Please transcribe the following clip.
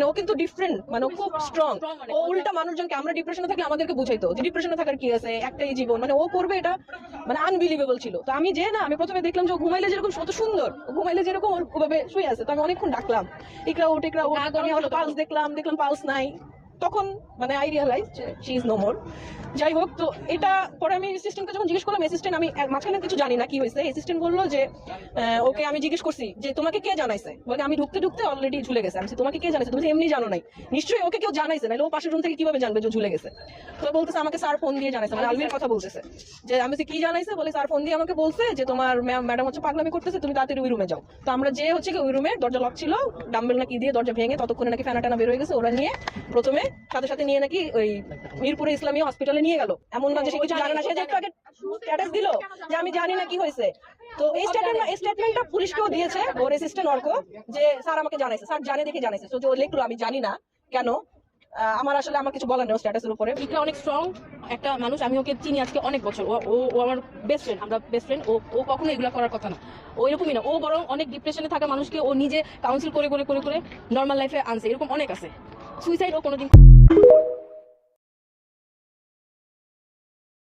মানে ও কিন্তু ডিফারেন্ট, মানে ও খুব স্ট্রং। ও উল্টা মানুষজনকে, আমরা ডিপ্রেশনে থাকলে আমাদেরকে বুঝাইতো যে ডিপ্রেশনে থাকার কি আছে, একটাই জীবন, মানে ও করবে এটা, মানে আনবিলিভেবল ছিল। তো আমি যে না, আমি প্রথমে দেখলাম যে ও ঘুমাইলে যেরকম কত সুন্দর, ও ঘুমাইলে যেরকম ওর ওভাবে শুয়ে আছে। তো আমি অনেকক্ষণ ডাকলাম, ইকরা ওঠ, ইকরা ওঠ। আমি হলো পালস দেখলাম পালস নাই। তখন মানে I realize she is no more. যাই হোক, তো এটা পরে আমি অ্যাসিস্ট্যান্টকে যখন জিজ্ঞেস করলাম, অ্যাসিস্ট্যান্ট, আমি মাঝখানে কিছু জানি না কি হয়েছে, অ্যাসিস্ট্যান্ট বললো যে ওকে আমি জিজ্ঞেস করছি যে তোমাকে কে জানাইছে, বলে আমি ঢুকতে ঢুকতে অলরেডি ঝুলে গেছে। আমি তোমাকে কে জানাইছে, তুমি এমনি জানো নাই, নিশ্চয়ই ওকে কেউ জানাইছে, নাহলে ও পাশের রুম থেকে কিভাবে জানবে যে ঝুলে গেছে। তো বলতেছে আমাকে স্যার ফোন দিয়ে জানাইছে, মানে আলমির কথা বলতেছে। যে আমি কি জানাইছে, বলে স্যার ফোন দিয়ে আমাকে বলছে যে তোমার ম্যাডাম হচ্ছে পাগলামি করতেছে, তুমি তাড়াতাড়ি ওই রুমে যাও। তো আমরা যে হচ্ছে ওই রুমে, দরজা লক ছিল, ডাম্বেল নাকি দিয়ে দরজা ভেঙে ততক্ষণে নাকি ফ্যানা টানা বের হয়ে গেছে। ওরা নিয়ে প্রথমে সাথে সাথে নিয়ে নাকি ওই মিরপুরে ইসলামী হসপিটালে নিয়ে গেল। এমন না যে সে কিছু জানে না, সে যে একটু আগে স্ট্যাটাস দিল যে আমি জানি না কি হয়েছে। তো এই স্টেটমেন্টটা পুলিশকেও দিয়েছে ওর অ্যাসিস্ট্যান্ট অর্ক, যে স্যার আমাকে জানাইছে, স্যার জানে দেখে জানাইছে। তো ও লিখলো আমি জানি না কেন, আমার আসলে আমার কিছু বলার নেই স্ট্যাটাসের উপরে। ইকরা অনেক স্ট্রং একটা মানুষ, আমি ওকে চিনি আজকে অনেক বছর। ও আমার বেস্ট ফ্রেন্ড, আমরা বেস্ট ফ্রেন্ড। ও কখনো এগুলো করার কথা না, ও এরকমই না। ও বরং অনেক ডিপ্রেশনে থাকা মানুষকে ও নিজে কাউন্সিল করে করে করে করে নর্মাল লাইফে আনছে, এরকম অনেক আছে। সুইসাইড ও কোনোদিন